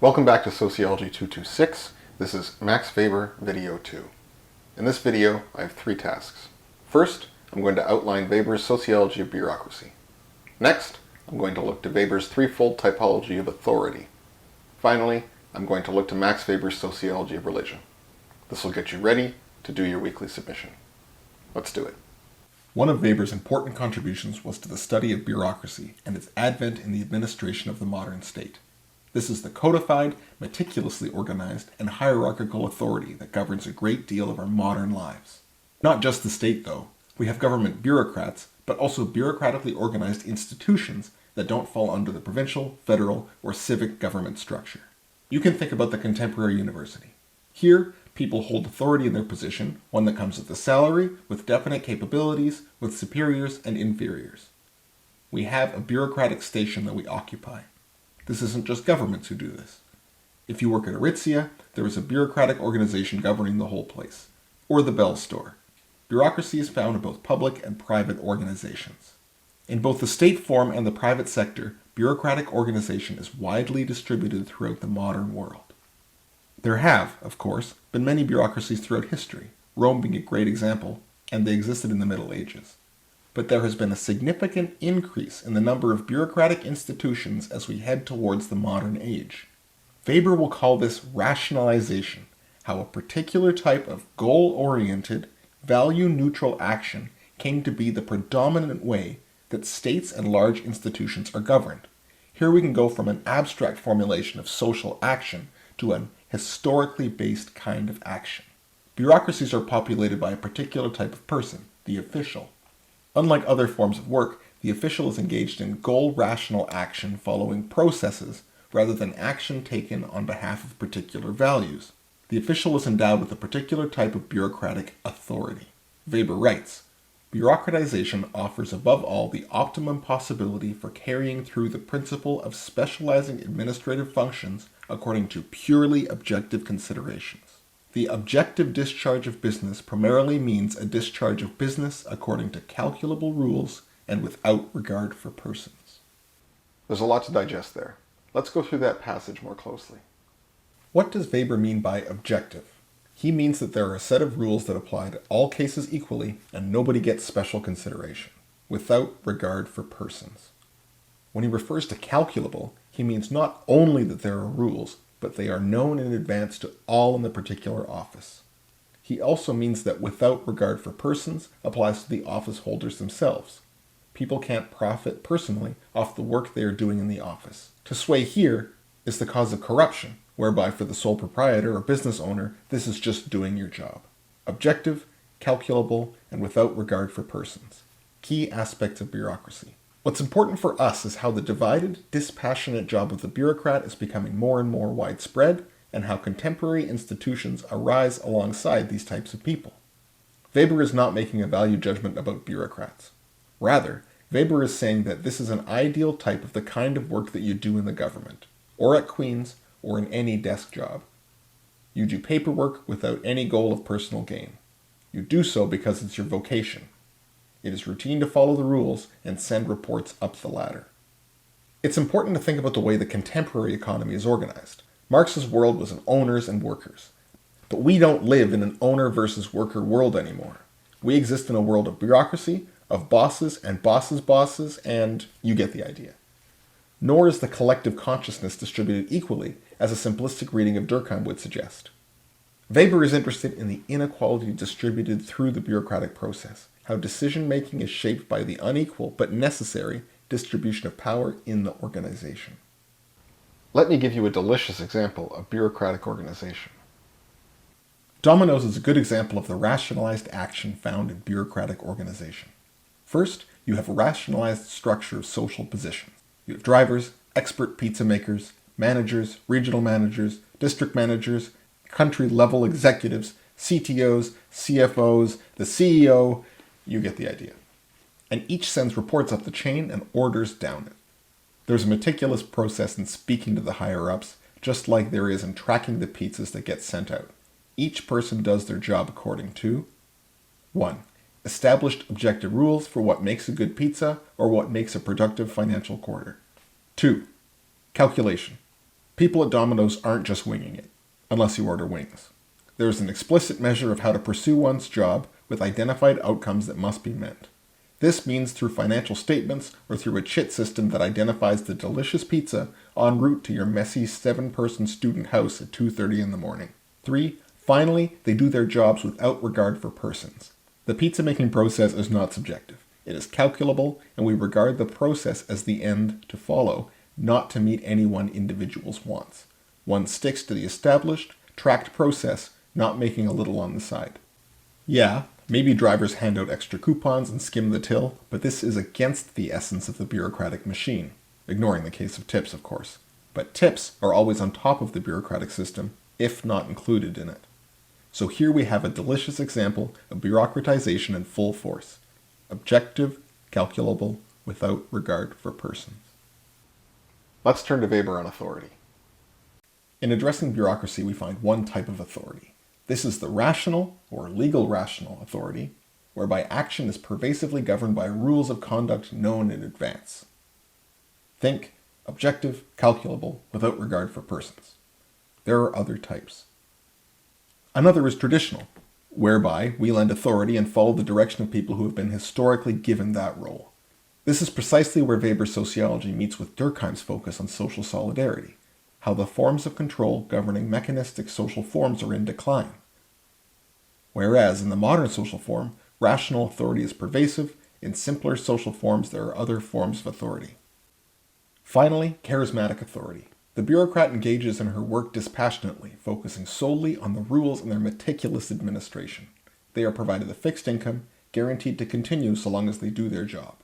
Welcome back to Sociology 226. This is Max Weber Video 2. In this video, I have 3 tasks. First, I'm going to outline Weber's Sociology of Bureaucracy. Next, I'm going to look to Weber's threefold typology of authority. Finally, I'm going to look to Max Weber's Sociology of Religion. This will get you ready to do your weekly submission. Let's do it. One of Weber's important contributions was to the study of bureaucracy and its advent in the administration of the modern state. This is the codified, meticulously organized, and hierarchical authority that governs a great deal of our modern lives. Not just the state, though. We have government bureaucrats, but also bureaucratically organized institutions that don't fall under the provincial, federal, or civic government structure. You can think about the contemporary university. Here, people hold authority in their position, one that comes with a salary, with definite capabilities, with superiors and inferiors. We have a bureaucratic station that we occupy. This isn't just governments who do this. If you work at Aritzia, there is a bureaucratic organization governing the whole place. Or the Bell Store. Bureaucracy is found in both public and private organizations. In both the state form and the private sector, bureaucratic organization is widely distributed throughout the modern world. There have, of course, been many bureaucracies throughout history, Rome being a great example, and they existed in the Middle Ages. But there has been a significant increase in the number of bureaucratic institutions as we head towards the modern age. Weber will call this rationalization, how a particular type of goal-oriented, value-neutral action came to be the predominant way that states and large institutions are governed. Here we can go from an abstract formulation of social action to an historically based kind of action. Bureaucracies are populated by a particular type of person, the official. Unlike other forms of work, the official is engaged in goal-rational action following processes rather than action taken on behalf of particular values. The official is endowed with a particular type of bureaucratic authority. Weber writes, "Bureaucratization offers above all the optimum possibility for carrying through the principle of specializing administrative functions according to purely objective considerations. The objective discharge of business primarily means a discharge of business according to calculable rules and without regard for persons." There's a lot to digest there. Let's go through that passage more closely. What does Weber mean by objective? He means that there are a set of rules that apply to all cases equally and nobody gets special consideration, without regard for persons. When he refers to calculable, he means not only that there are rules, but they are known in advance to all in the particular office. He also means that without regard for persons applies to the office holders themselves. People can't profit personally off the work they are doing in the office. To sway here is the cause of corruption, whereby for the sole proprietor or business owner, this is just doing your job. Objective, calculable, and without regard for persons. Key aspects of bureaucracy. What's important for us is how the divided, dispassionate job of the bureaucrat is becoming more and more widespread, and how contemporary institutions arise alongside these types of people. Weber is not making a value judgment about bureaucrats. Rather, Weber is saying that this is an ideal type of the kind of work that you do in the government, or at Queen's, or in any desk job. You do paperwork without any goal of personal gain. You do so because it's your vocation. It is routine to follow the rules and send reports up the ladder. It's important to think about the way the contemporary economy is organized. Marx's world was an owners and workers. But we don't live in an owner versus worker world anymore. We exist in a world of bureaucracy, of bosses and bosses' bosses, and you get the idea. Nor is the collective consciousness distributed equally, as a simplistic reading of Durkheim would suggest. Weber is interested in the inequality distributed through the bureaucratic process, how decision-making is shaped by the unequal but necessary distribution of power in the organization. Let me give you a delicious example of bureaucratic organization. Domino's is a good example of the rationalized action found in bureaucratic organization. First, you have a rationalized structure of social positions. You have drivers, expert pizza makers, managers, regional managers, district managers, country-level executives, CTOs, CFOs, the CEO, you get the idea. And each sends reports up the chain and orders down it. There's a meticulous process in speaking to the higher-ups, just like there is in tracking the pizzas that get sent out. Each person does their job according to 1. Established objective rules for what makes a good pizza or what makes a productive financial quarter. 2. Calculation. People at Domino's aren't just winging it, unless you order wings. There is an explicit measure of how to pursue one's job with identified outcomes that must be met. This means through financial statements or through a chit system that identifies the delicious pizza en route to your messy 7-person student house at 2:30 in the morning. 3. Finally, they do their jobs without regard for persons. The pizza-making process is not subjective. It is calculable, and we regard the process as the end to follow, not to meet any one individual's wants. One sticks to the established, tracked process, not making a little on the side. Yeah, maybe drivers hand out extra coupons and skim the till, but this is against the essence of the bureaucratic machine, ignoring the case of tips, of course. But tips are always on top of the bureaucratic system, if not included in it. So here we have a delicious example of bureaucratization in full force. Objective, calculable, without regard for persons. Let's turn to Weber on authority. In addressing bureaucracy, we find one type of authority. This is the rational, or legal rational authority, whereby action is pervasively governed by rules of conduct known in advance. Think objective, calculable, without regard for persons. There are other types. Another is traditional, whereby we lend authority and follow the direction of people who have been historically given that role. This is precisely where Weber's sociology meets with Durkheim's focus on social solidarity, how the forms of control governing mechanistic social forms are in decline. Whereas in the modern social form, rational authority is pervasive, in simpler social forms there are other forms of authority. Finally, charismatic authority. The bureaucrat engages in her work dispassionately, focusing solely on the rules and their meticulous administration. They are provided a fixed income, guaranteed to continue so long as they do their job.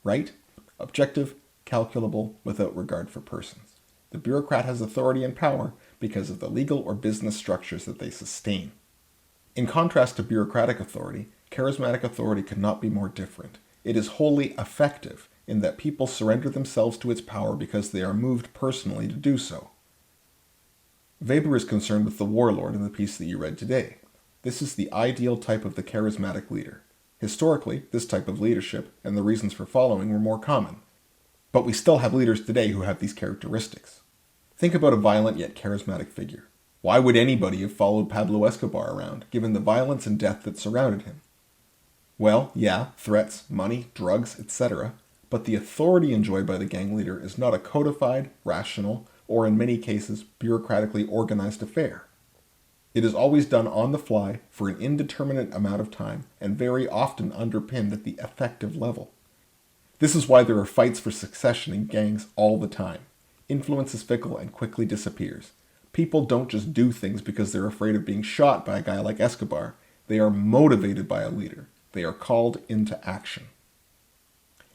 Right? Objective, calculable, without regard for persons. The bureaucrat has authority and power because of the legal or business structures that they sustain. In contrast to bureaucratic authority, charismatic authority could not be more different. It is wholly effective in that people surrender themselves to its power because they are moved personally to do so. Weber is concerned with the warlord in the piece that you read today. This is the ideal type of the charismatic leader. Historically, this type of leadership and the reasons for following were more common. But we still have leaders today who have these characteristics. Think about a violent yet charismatic figure. Why would anybody have followed Pablo Escobar around, given the violence and death that surrounded him? Well, yeah, threats, money, drugs, etc., but the authority enjoyed by the gang leader is not a codified, rational, or in many cases, bureaucratically organized affair. It is always done on the fly for an indeterminate amount of time and very often underpinned at the effective level. This is why there are fights for succession in gangs all the time. Influence is fickle and quickly disappears. People don't just do things because they're afraid of being shot by a guy like Escobar. They are motivated by a leader. They are called into action.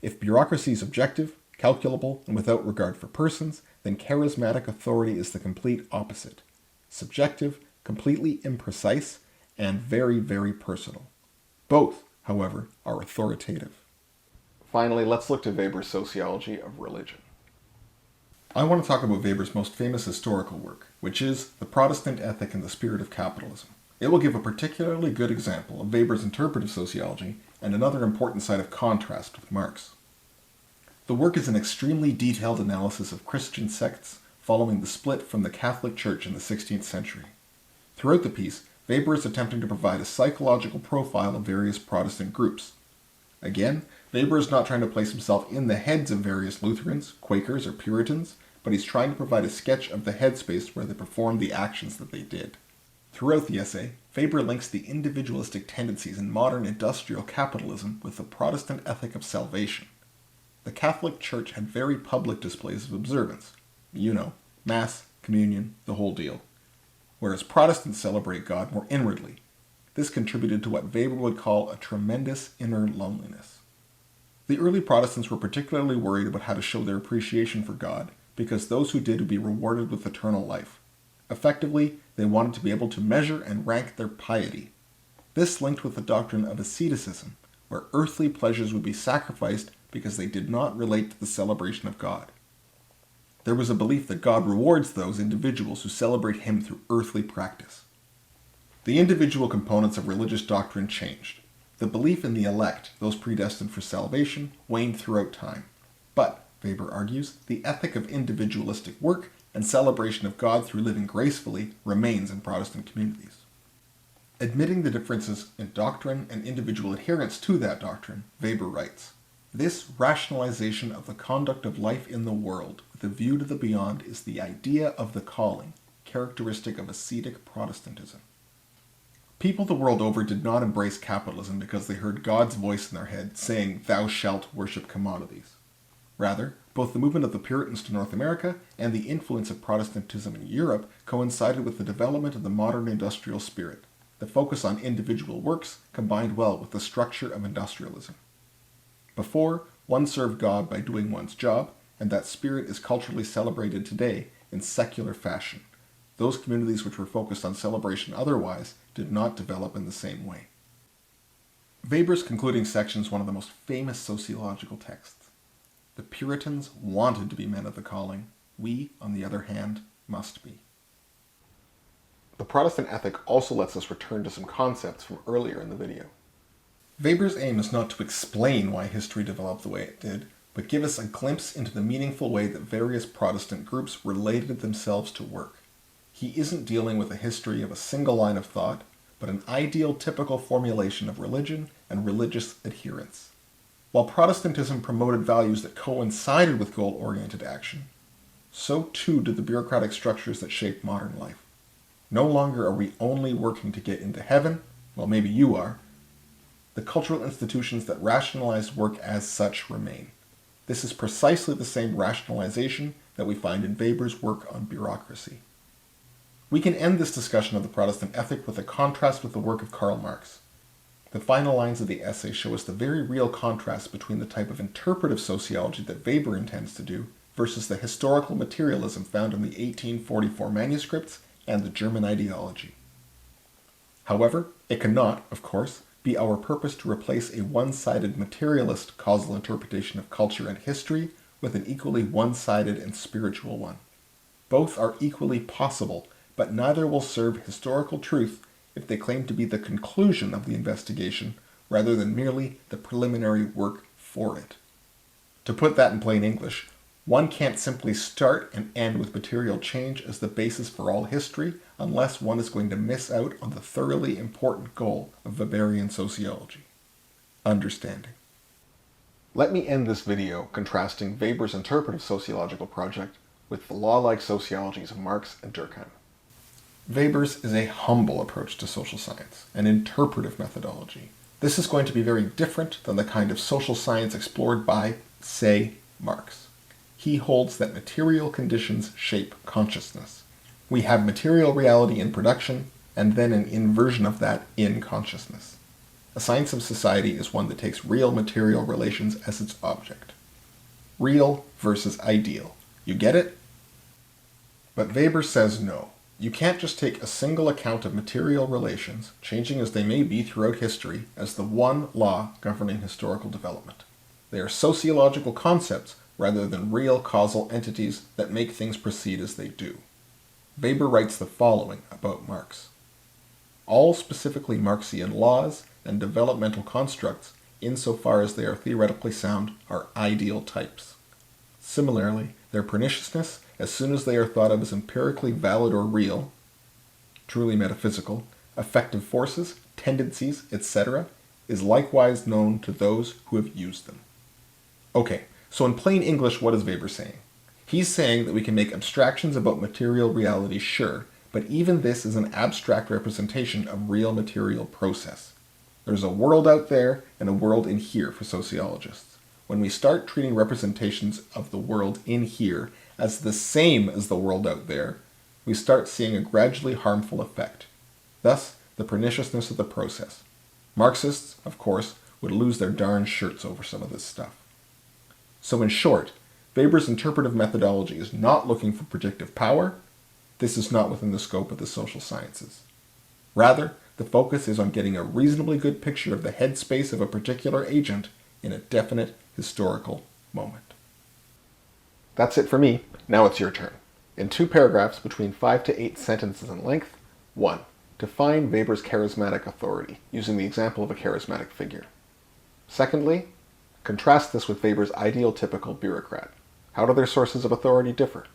If bureaucracy is objective, calculable, and without regard for persons, then charismatic authority is the complete opposite. Subjective, completely imprecise, and very, very personal. Both, however, are authoritative. Finally, let's look to Weber's sociology of religion. I want to talk about Weber's most famous historical work, which is The Protestant Ethic and the Spirit of Capitalism. It will give a particularly good example of Weber's interpretive sociology and another important side of contrast with Marx. The work is an extremely detailed analysis of Christian sects following the split from the Catholic Church in the 16th century. Throughout the piece, Weber is attempting to provide a psychological profile of various Protestant groups. Again, Weber is not trying to place himself in the heads of various Lutherans, Quakers, or Puritans, but he's trying to provide a sketch of the headspace where they performed the actions that they did. Throughout the essay, Weber links the individualistic tendencies in modern industrial capitalism with the Protestant ethic of salvation. The Catholic Church had very public displays of observance. Mass, communion, the whole deal. Whereas Protestants celebrate God more inwardly. This contributed to what Weber would call a tremendous inner loneliness. The early Protestants were particularly worried about how to show their appreciation for God, because those who did would be rewarded with eternal life. Effectively, they wanted to be able to measure and rank their piety. This linked with the doctrine of asceticism, where earthly pleasures would be sacrificed because they did not relate to the celebration of God. There was a belief that God rewards those individuals who celebrate Him through earthly practice. The individual components of religious doctrine changed. The belief in the elect, those predestined for salvation, waned throughout time. But Weber argues, the ethic of individualistic work and celebration of God through living gracefully remains in Protestant communities. Admitting the differences in doctrine and individual adherence to that doctrine, Weber writes, "This rationalization of the conduct of life in the world with a view to the beyond is the idea of the calling, characteristic of ascetic Protestantism." People the world over did not embrace capitalism because they heard God's voice in their head saying, "Thou shalt worship commodities." Rather, both the movement of the Puritans to North America and the influence of Protestantism in Europe coincided with the development of the modern industrial spirit. The focus on individual works combined well with the structure of industrialism. Before, one served God by doing one's job, and that spirit is culturally celebrated today in secular fashion. Those communities which were focused on celebration otherwise did not develop in the same way. Weber's concluding section is one of the most famous sociological texts. The Puritans wanted to be men of the calling. We, on the other hand, must be. The Protestant ethic also lets us return to some concepts from earlier in the video. Weber's aim is not to explain why history developed the way it did, but give us a glimpse into the meaningful way that various Protestant groups related themselves to work. He isn't dealing with a history of a single line of thought, but an ideal typical formulation of religion and religious adherence. While Protestantism promoted values that coincided with goal-oriented action, so too did the bureaucratic structures that shaped modern life. No longer are we only working to get into heaven, well maybe you are. The cultural institutions that rationalized work as such remain. This is precisely the same rationalization that we find in Weber's work on bureaucracy. We can end this discussion of the Protestant ethic with a contrast with the work of Karl Marx. The final lines of the essay show us the very real contrast between the type of interpretive sociology that Weber intends to do versus the historical materialism found in the 1844 manuscripts and the German ideology. However, it cannot, of course, be our purpose to replace a one-sided materialist causal interpretation of culture and history with an equally one-sided and spiritual one. Both are equally possible, but neither will serve historical truth if they claim to be the conclusion of the investigation rather than merely the preliminary work for it. To put that in plain English, one can't simply start and end with material change as the basis for all history unless one is going to miss out on the thoroughly important goal of Weberian sociology: understanding. Let me end this video contrasting Weber's interpretive sociological project with the law-like sociologies of Marx and Durkheim. Weber's is a humble approach to social science, an interpretive methodology. This is going to be very different than the kind of social science explored by, say, Marx. He holds that material conditions shape consciousness. We have material reality in production, and then an inversion of that in consciousness. A science of society is one that takes real material relations as its object. Real versus ideal. You get it? But Weber says no. You can't just take a single account of material relations, changing as they may be throughout history, as the one law governing historical development. They are sociological concepts rather than real causal entities that make things proceed as they do. Weber writes the following about Marx. All specifically Marxian laws and developmental constructs, insofar as they are theoretically sound, are ideal types. Similarly, their perniciousness, as soon as they are thought of as empirically valid or real, truly metaphysical, effective forces, tendencies, etc., is likewise known to those who have used them. Okay, so in plain English, what is Weber saying? He's saying that we can make abstractions about material reality, sure, but even this is an abstract representation of real material process. There's a world out there and a world in here for sociologists. When we start treating representations of the world in here as the same as the world out there, we start seeing a gradually harmful effect. Thus, the perniciousness of the process. Marxists, of course, would lose their darn shirts over some of this stuff. So in short, Weber's interpretive methodology is not looking for predictive power. This is not within the scope of the social sciences. Rather, the focus is on getting a reasonably good picture of the headspace of a particular agent in a definite historical moment. That's it for me. Now it's your turn. In 2 paragraphs between 5 to 8 sentences in length, 1. Define Weber's charismatic authority, using the example of a charismatic figure. Secondly, contrast this with Weber's ideal typical bureaucrat. How do their sources of authority differ?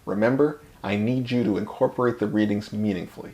Remember, I need you to incorporate the readings meaningfully.